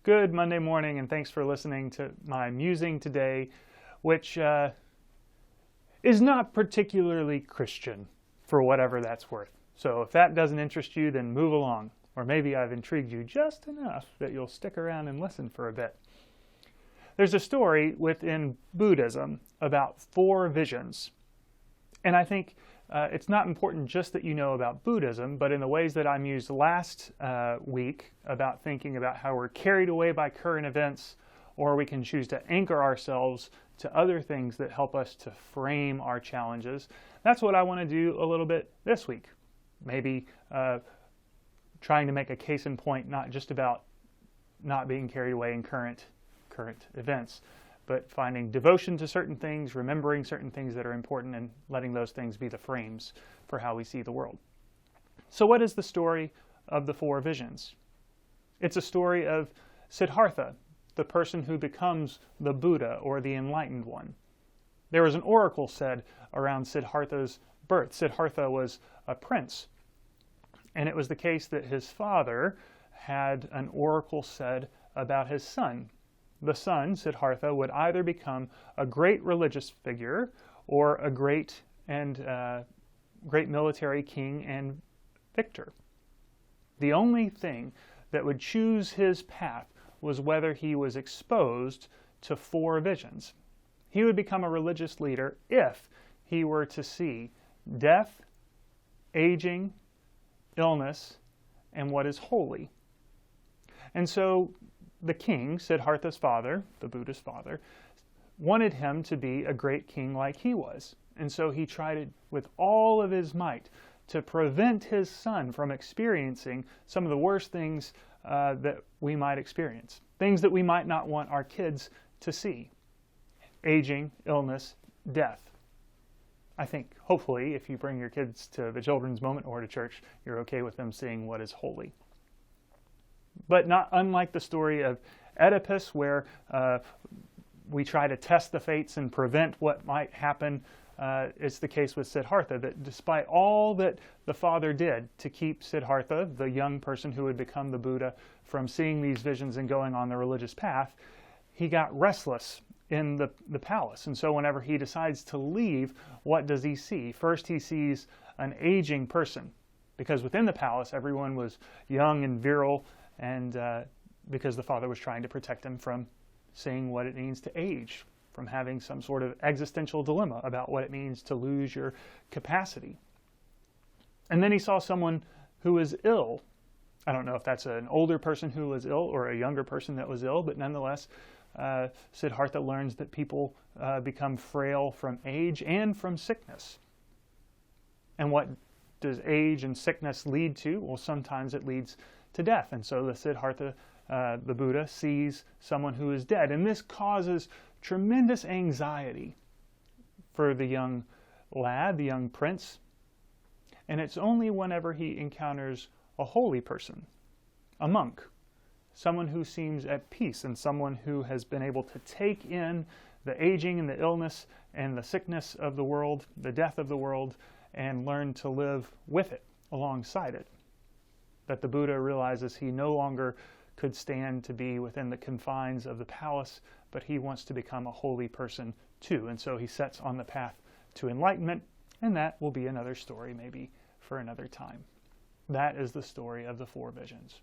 Good Monday morning, and thanks for listening to my musing today, which is not particularly Christian, for whatever that's worth. So if that doesn't interest you, then move along. Or maybe I've intrigued you just enough that you'll stick around and listen for a bit. There's a story within Buddhism about 4 visions. And I think it's not important just that you know about Buddhism, but in the ways that I mused last week about thinking about how we're carried away by current events, or we can choose to anchor ourselves to other things that help us to frame our challenges. That's what I want to do a little bit this week. Maybe trying to make a case in point, not just about not being carried away in current events, but finding devotion to certain things, remembering certain things that are important, and letting those things be the frames for how we see the world. So what is the story of the 4 visions? It's a story of Siddhartha, the person who becomes the Buddha or the enlightened one. There was an oracle said around Siddhartha's birth. Siddhartha was a prince, and it was the case that his father had an oracle said about his son. The son, Siddhartha, would either become a great religious figure or a great military king and victor. The only thing that would choose his path was whether he was exposed to 4 visions. He would become a religious leader if he were to see death, aging, illness, and what is holy. And so the king, Siddhartha's father, the Buddha's father, wanted him to be a great king like he was. And so he tried with all of his might to prevent his son from experiencing some of the worst things that we might experience, things that we might not want our kids to see: aging, illness, death. I think, hopefully, if you bring your kids to the children's moment or to church, you're okay with them seeing what is holy. But not unlike the story of Oedipus, where we try to test the fates and prevent what might happen, it's the case with Siddhartha, that despite all that the father did to keep Siddhartha, the young person who would become the Buddha, from seeing these visions and going on the religious path, he got restless in the palace. And so whenever he decides to leave, what does he see? First, he sees an aging person, because within the palace everyone was young and virile, and because the father was trying to protect him from seeing what it means to age, from having some sort of existential dilemma about what it means to lose your capacity. And then he saw someone who was ill. I don't know if that's an older person who was ill or a younger person that was ill, but nonetheless, Siddhartha learns that people become frail from age and from sickness. And what does age and sickness lead to? Well, sometimes it leads to death. And so the Siddhartha, the Buddha, sees someone who is dead. And this causes tremendous anxiety for the young lad, the young prince. And it's only whenever he encounters a holy person, a monk, someone who seems at peace, and someone who has been able to take in the aging and the illness and the sickness of the world, the death of the world, and learn to live with it, alongside it, that the Buddha realizes he no longer could stand to be within the confines of the palace, but he wants to become a holy person too. And so he sets on the path to enlightenment, and that will be another story maybe for another time. That is the story of the 4 visions.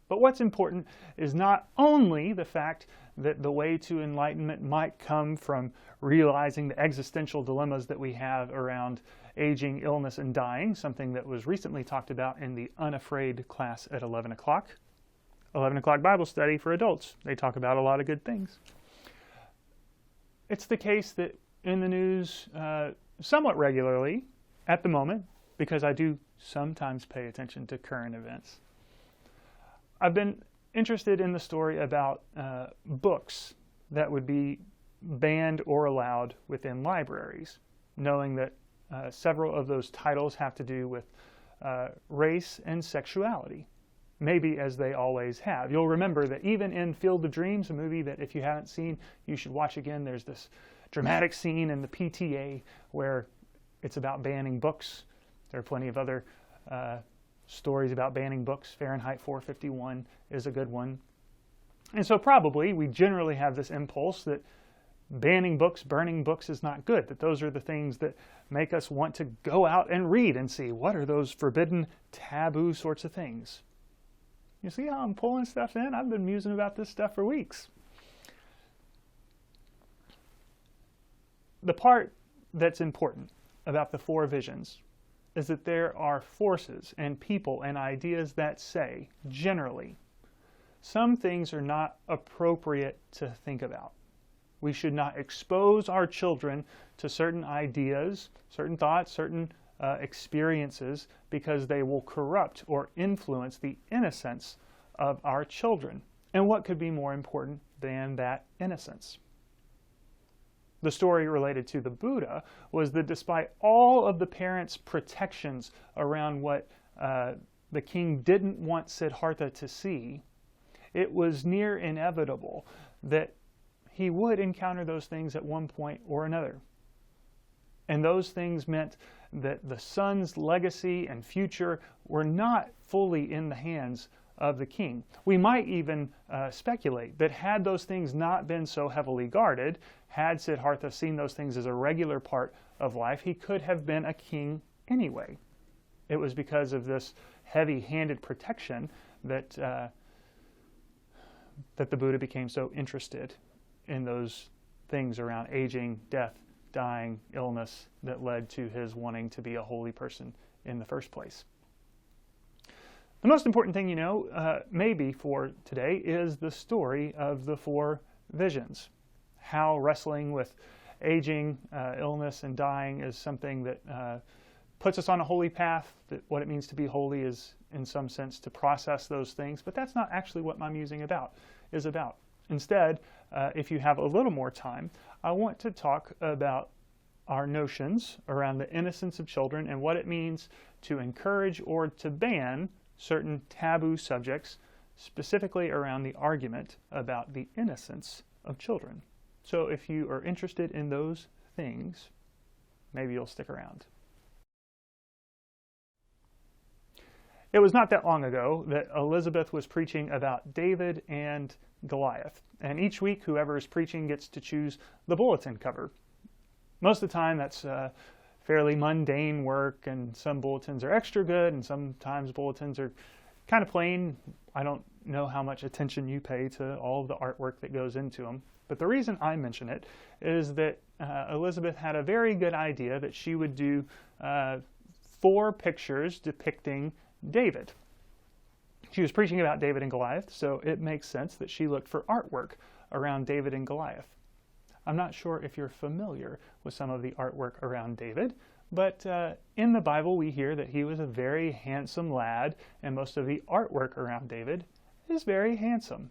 But what's important is not only the fact that the way to enlightenment might come from realizing the existential dilemmas that we have around aging, illness, and dying, something that was recently talked about in the Unafraid class at 11 o'clock. 11 o'clock Bible study for adults. They talk about a lot of good things. It's the case that in the news somewhat regularly at the moment, because I do sometimes pay attention to current events, I've been interested in the story about books that would be banned or allowed within libraries, knowing that several of those titles have to do with race and sexuality, maybe as they always have. You'll remember that even in Field of Dreams, a movie that if you haven't seen, you should watch again, there's this dramatic scene in the PTA where it's about banning books. There are plenty of other stories about banning books. Fahrenheit 451 is a good one. And so probably we generally have this impulse that banning books, burning books is not good, that those are the things that make us want to go out and read and see what are those forbidden, taboo sorts of things. You see how I'm pulling stuff in? I've been musing about this stuff for weeks. The part that's important about the four visions is that there are forces and people and ideas that say, generally, some things are not appropriate to think about. We should not expose our children to certain ideas, certain thoughts, certain experiences, because they will corrupt or influence the innocence of our children. And what could be more important than that innocence? The story related to the Buddha was that despite all of the parents' protections around what the king didn't want Siddhartha to see, it was near inevitable that he would encounter those things at one point or another. And those things meant that the son's legacy and future were not fully in the hands of the king. We might even speculate that had those things not been so heavily guarded, had Siddhartha seen those things as a regular part of life, he could have been a king anyway. It was because of this heavy-handed protection that the Buddha became so interested in those things around aging, death, dying, illness that led to his wanting to be a holy person in the first place. The most important thing you know, maybe for today, is the story of the four visions. How wrestling with aging, illness, and dying is something that puts us on a holy path, that what it means to be holy is, in some sense, to process those things, but that's not actually what my musing is about. Instead, if you have a little more time, I want to talk about our notions around the innocence of children and what it means to encourage or to ban certain taboo subjects, specifically around the argument about the innocence of children. So if you are interested in those things, maybe you'll stick around. It was not that long ago that Elizabeth was preaching about David and Goliath. And each week, whoever is preaching gets to choose the bulletin cover. Most of the time, that's fairly mundane work, and some bulletins are extra good, and sometimes bulletins are kind of plain. I don't know how much attention you pay to all of the artwork that goes into them. But the reason I mention it is that Elizabeth had a very good idea that she would do 4 pictures depicting David. She was preaching about David and Goliath, so it makes sense that she looked for artwork around David and Goliath. I'm not sure if you're familiar with some of the artwork around David, but in the Bible we hear that he was a very handsome lad, and most of the artwork around David is very handsome.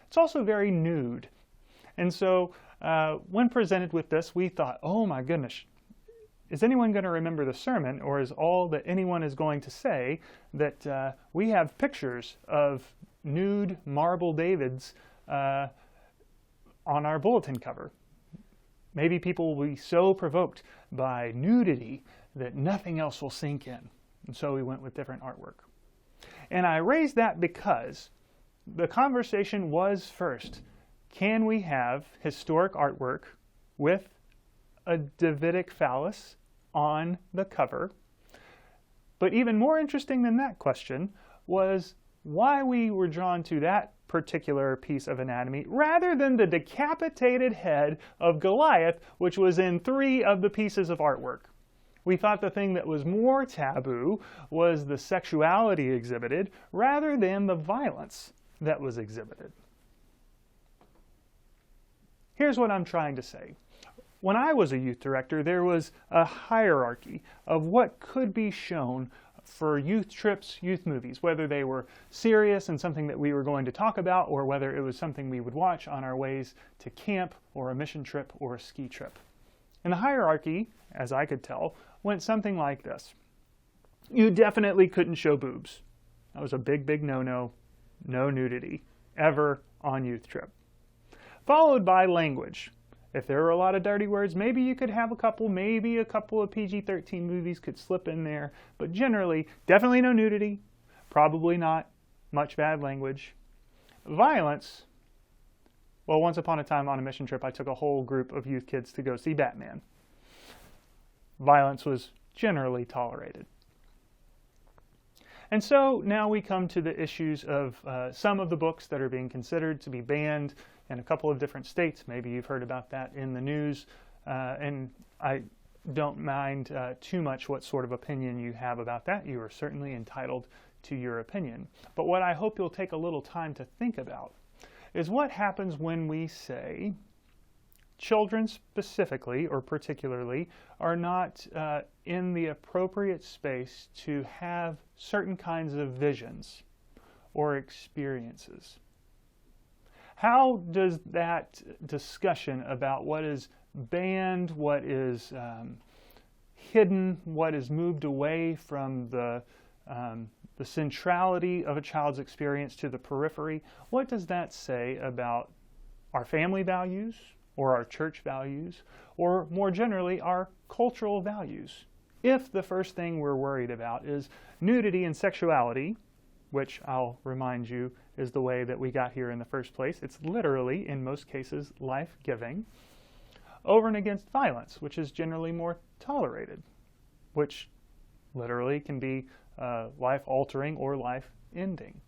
It's also very nude. And so when presented with this, we thought, oh my goodness, is anyone going to remember the sermon, or is all that anyone is going to say that we have pictures of nude marble Davids on our bulletin cover? Maybe people will be so provoked by nudity that nothing else will sink in. And so we went with different artwork. And I raised that because the conversation was first, can we have historic artwork with a Davidic phallus on the cover? But even more interesting than that question was why we were drawn to that particular piece of anatomy rather than the decapitated head of Goliath, which was in 3 of the pieces of artwork. We thought the thing that was more taboo was the sexuality exhibited rather than the violence that was exhibited. Here's what I'm trying to say. When I was a youth director, there was a hierarchy of what could be shown for youth trips, youth movies, whether they were serious and something that we were going to talk about, or whether it was something we would watch on our ways to camp or a mission trip or a ski trip. And the hierarchy, as I could tell, went something like this. You definitely couldn't show boobs. That was a big, big no-no. No nudity, ever on youth trip. Followed by language. If there were a lot of dirty words, maybe you could have a couple of PG-13 movies could slip in there, but generally, definitely no nudity, probably not much bad language. Violence, Well, once upon a time on a mission trip, I took a whole group of youth kids to go see Batman. Violence was generally tolerated. And so now we come to the issues of some of the books that are being considered to be banned in a couple of different states. Maybe you've heard about that in the news. And I don't mind too much what sort of opinion you have about that. You are certainly entitled to your opinion. But what I hope you'll take a little time to think about is what happens when we say children specifically or particularly are not in the appropriate space to have certain kinds of visions or experiences. How does that discussion about what is banned, what is hidden, what is moved away from the centrality of a child's experience to the periphery, what does that say about our family values or our church values, or more generally, our cultural values? If the first thing we're worried about is nudity and sexuality, which I'll remind you is the way that we got here in the first place, it's literally, in most cases, life-giving, over and against violence, which is generally more tolerated, which literally can be life-altering or life-ending.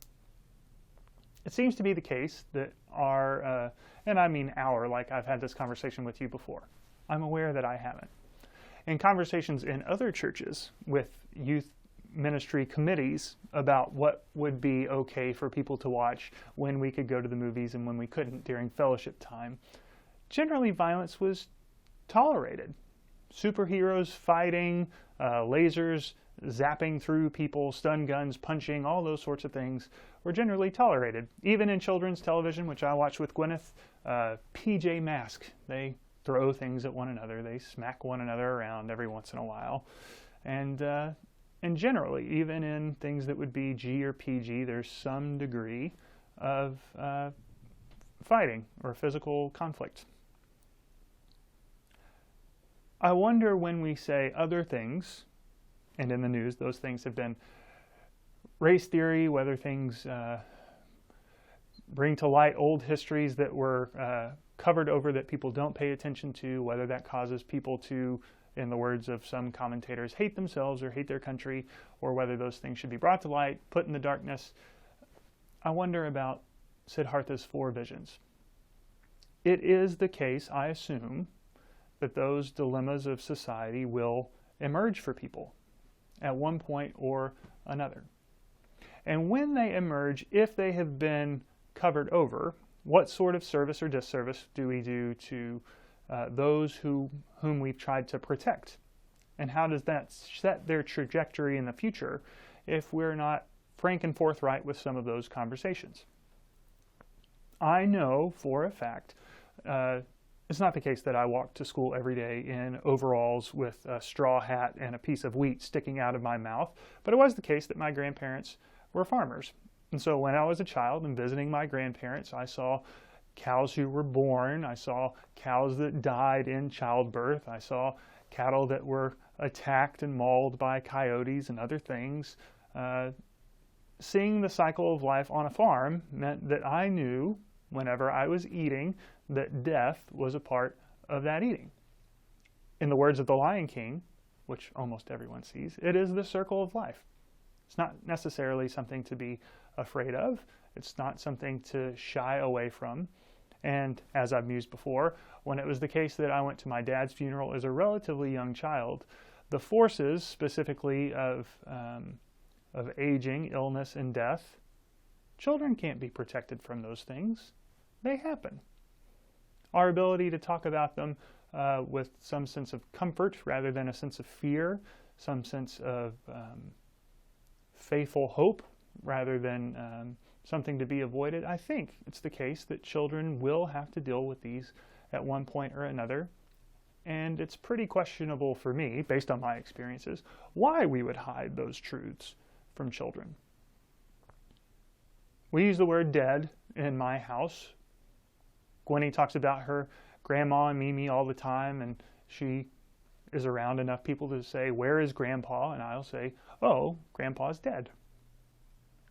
It seems to be the case that our, and I mean our, like I've had this conversation with you before. I'm aware that I haven't. In conversations in other churches with youth ministry committees about what would be okay for people to watch, when we could go to the movies and when we couldn't during fellowship time, generally violence was tolerated. Superheroes fighting, lasers zapping through people, stun guns, punching, all those sorts of things were generally tolerated. Even in children's television, which I watched with Gwyneth, PJ Masks, they throw things at one another, they smack one another around every once in a while. And generally, even in things that would be G or PG, there's some degree of fighting or physical conflict. I wonder when we say other things, and in the news those things have been race theory, whether things bring to light old histories that were covered over that people don't pay attention to, whether that causes people to, in the words of some commentators, hate themselves or hate their country, or whether those things should be brought to light, put in the darkness. I wonder about Siddhartha's 4 visions. It is the case, I assume, that those dilemmas of society will emerge for people at one point or another. And when they emerge, if they have been covered over, what sort of service or disservice do we do to those whom we've tried to protect? And how does that set their trajectory in the future if we're not frank and forthright with some of those conversations? I know for a fact, it's not the case that I walk to school every day in overalls with a straw hat and a piece of wheat sticking out of my mouth, but it was the case that my grandparents were farmers. And so when I was a child and visiting my grandparents, I saw cows who were born, I saw cows that died in childbirth, I saw cattle that were attacked and mauled by coyotes and other things. Seeing the cycle of life on a farm meant that I knew, whenever I was eating, that death was a part of that eating. In the words of the Lion King, which almost everyone sees, it is the circle of life. It's not necessarily something to be afraid of. It's not something to shy away from. And as I've mused before, when it was the case that I went to my dad's funeral as a relatively young child, the forces specifically of aging, illness, and death, children can't be protected from those things. They happen. Our ability to talk about them with some sense of comfort rather than a sense of fear, some sense of faithful hope rather than something to be avoided. I think it's the case that children will have to deal with these at one point or another. And it's pretty questionable for me, based on my experiences, why we would hide those truths from children. We use the word dead in my house. Gwenny talks about her grandma and Mimi all the time, and she is around enough people to say, "Where is Grandpa?" And I'll say, "Oh, Grandpa's dead."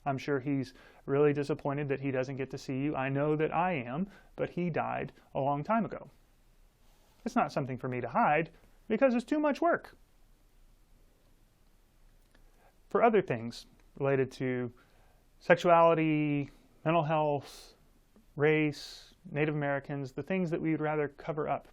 I'm sure he's really disappointed that he doesn't get to see you. I know that I am, but he died a long time ago. It's not something for me to hide because it's too much work. For other things related to sexuality, mental health, race, Native Americans, the things that we would rather cover up,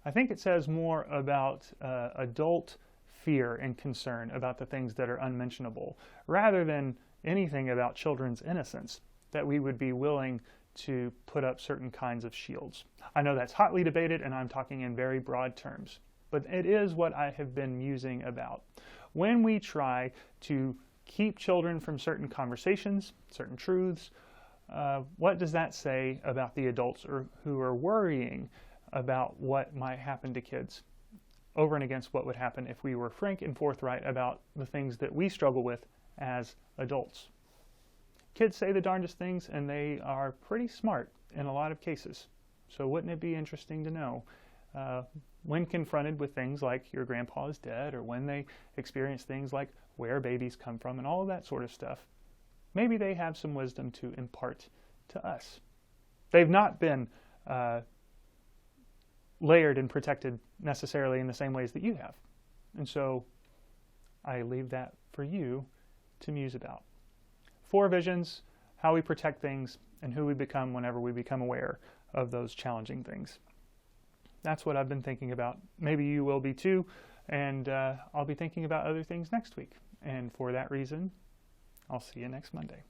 I think it says more about adult fear and concern about the things that are unmentionable, rather than anything about children's innocence, that we would be willing to put up certain kinds of shields. I know that's hotly debated, and I'm talking in very broad terms, but it is what I have been musing about. When we try to keep children from certain conversations, certain truths, what does that say about the adults who are worrying about what might happen to kids, over and against what would happen if we were frank and forthright about the things that we struggle with as adults? Kids say the darndest things, and they are pretty smart in a lot of cases. So wouldn't it be interesting to know when confronted with things like your grandpa is dead, or when they experience things like where babies come from and all of that sort of stuff, maybe they have some wisdom to impart to us. They've not been layered and protected necessarily in the same ways that you have. And so I leave that for you to muse about. 4 visions, how we protect things, and who we become whenever we become aware of those challenging things. That's what I've been thinking about. Maybe you will be too, and I'll be thinking about other things next week. And for that reason, I'll see you next Monday.